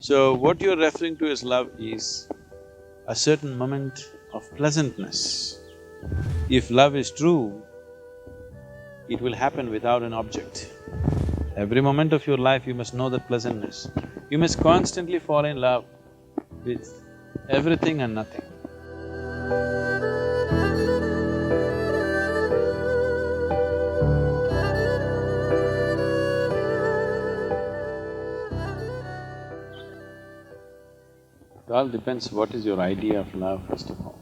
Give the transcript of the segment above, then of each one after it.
So, what you're referring to as love is a certain moment of pleasantness. If love is true, it will happen without an object. Every moment of your life you must know that pleasantness. You must constantly fall in love with everything and nothing. It all depends what is your idea of love, first of all.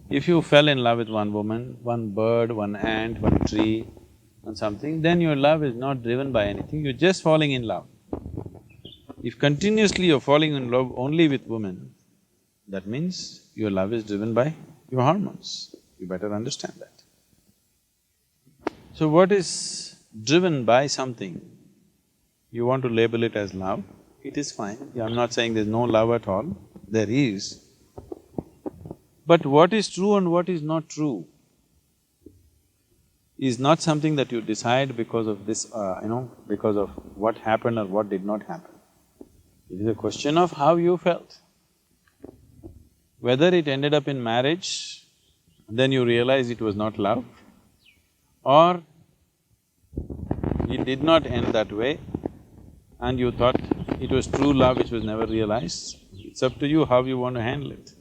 If you fell in love with one woman, one bird, one ant, one tree, and something, then your love is not driven by anything, you're just falling in love. If continuously you're falling in love only with women, that means your love is driven by your hormones. You better understand that. So what is driven by something, you want to label it as love, it is fine. I'm not saying there's no love at all, there is. But what is true and what is not true is not something that you decide because of this, because of what happened or what did not happen. It is a question of how you felt. Whether it ended up in marriage, then you realize it was not love, or it did not end that way and you thought it was true love which was never realized. It's up to you how you want to handle it.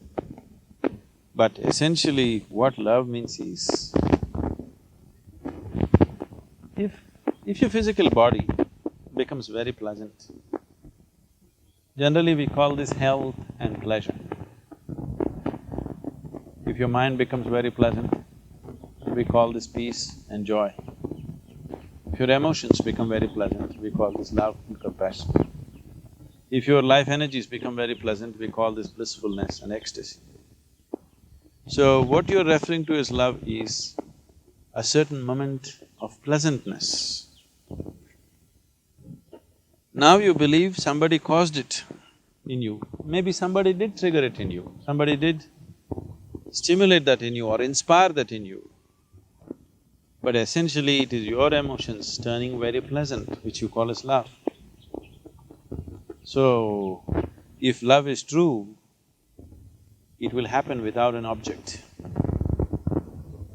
But essentially, what love means is, if your physical body becomes very pleasant, generally we call this health and pleasure. If your mind becomes very pleasant, we call this peace and joy. If your emotions become very pleasant, we call this love and compassion. If your life energies become very pleasant, we call this blissfulness and ecstasy. So, what you're referring to as love is a certain moment of pleasantness. Now you believe somebody caused it in you, maybe somebody did trigger it in you, somebody did stimulate that in you or inspire that in you. But essentially it is your emotions turning very pleasant, which you call as love. So, if love is true, it will happen without an object.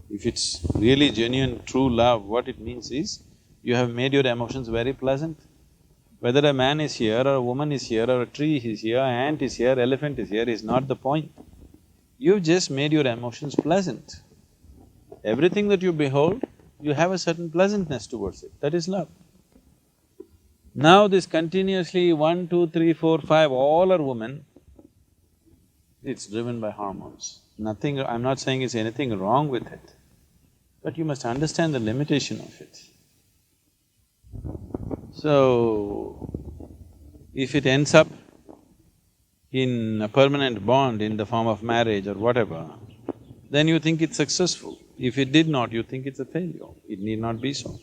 If it's really genuine, true love, what it means is, you have made your emotions very pleasant. Whether a man is here or a woman is here or a tree is here, an ant is here, elephant is here is not the point. You've just made your emotions pleasant. Everything that you behold, you have a certain pleasantness towards it, that is love. Now this continuously 1, 2, 3, 4, 5, all are women, it's driven by hormones. Nothing… I'm not saying it's anything wrong with it, but you must understand the limitation of it. So, if it ends up in a permanent bond in the form of marriage or whatever, then you think it's successful. If it did not, you think it's a failure. It need not be so.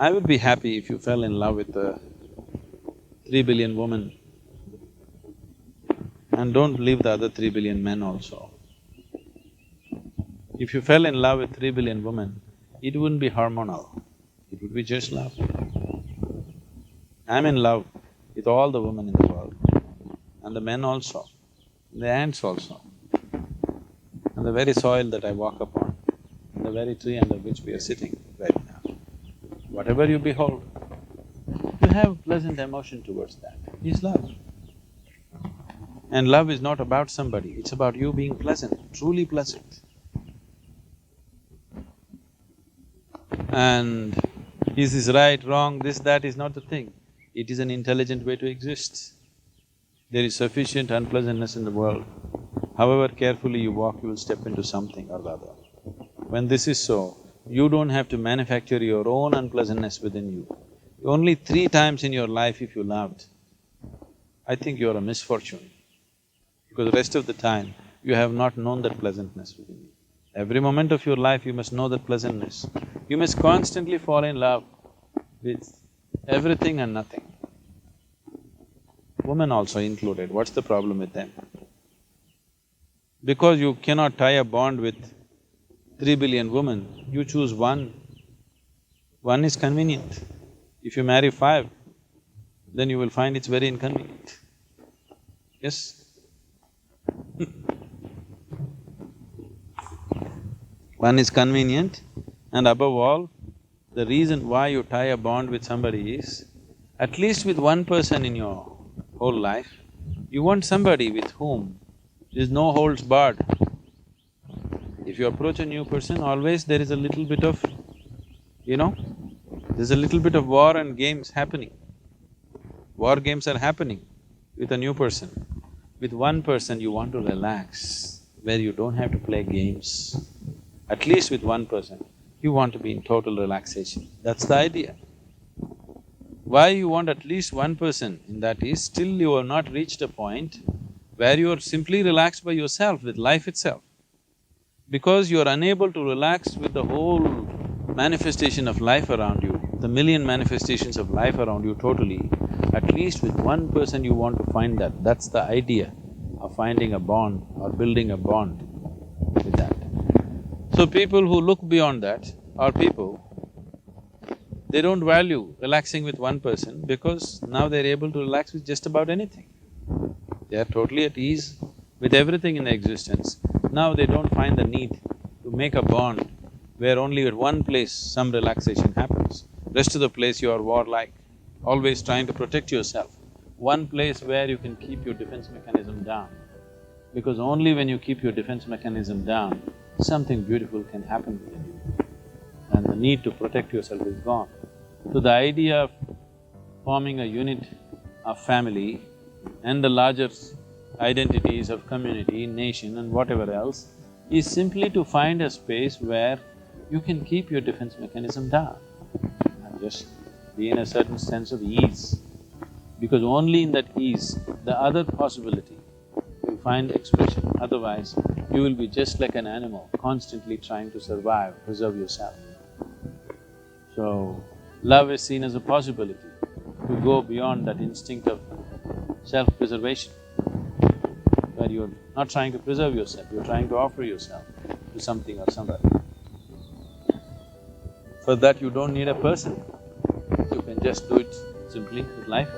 I would be happy if you fell in love with a 3 billion woman, and don't leave the other 3 billion men also. If you fell in love with 3 billion women, it wouldn't be hormonal, it would be just love. I'm in love with all the women in the world, and the men also, the ants also, and the very soil that I walk upon, and the very tree under which we are sitting right now. Whatever you behold, you have pleasant emotion towards that, is love. And love is not about somebody, it's about you being pleasant, truly pleasant. And is this right, wrong, this, that is not the thing. It is an intelligent way to exist. There is sufficient unpleasantness in the world. However carefully you walk, you will step into something or the other. When this is so, you don't have to manufacture your own unpleasantness within you. Only 3 times in your life if you loved, I think you're a misfortune, because the rest of the time, you have not known that pleasantness within you. Every moment of your life you must know that pleasantness. You must constantly fall in love with everything and nothing. Women also included, what's the problem with them? Because you cannot tie a bond with 3 billion women, you choose one. One is convenient. If you marry five, then you will find it's very inconvenient. Yes? One is convenient, and above all, the reason why you tie a bond with somebody is, at least with one person in your whole life, you want somebody with whom there's no holds barred. If you approach a new person, always there is a little bit of, there's a little bit of war and games happening. War games are happening with a new person. With one person you want to relax, where you don't have to play games. At least with one person, you want to be in total relaxation. That's the idea. Why you want at least one person in that is, still you have not reached a point where you are simply relaxed by yourself, with life itself. Because you are unable to relax with the whole manifestation of life around you, the million manifestations of life around you totally, at least with one person you want to find that. That's the idea of finding a bond or building a bond with that. So people who look beyond that are people, they don't value relaxing with one person because now they're able to relax with just about anything. They are totally at ease with everything in existence. Now they don't find the need to make a bond where only at one place some relaxation happens. Rest of the place you are warlike, always trying to protect yourself. One place where you can keep your defense mechanism down, because only when you keep your defense mechanism down, something beautiful can happen within you, and the need to protect yourself is gone. So the idea of forming a unit of family and the larger identities of community, nation and whatever else is simply to find a space where you can keep your defense mechanism down and just be in a certain sense of ease. Because only in that ease, the other possibility will find expression, otherwise you will be just like an animal, constantly trying to survive, preserve yourself. So, love is seen as a possibility to go beyond that instinct of self-preservation, where you're not trying to preserve yourself, you're trying to offer yourself to something or somebody. For that you don't need a person, you can just do it simply with life.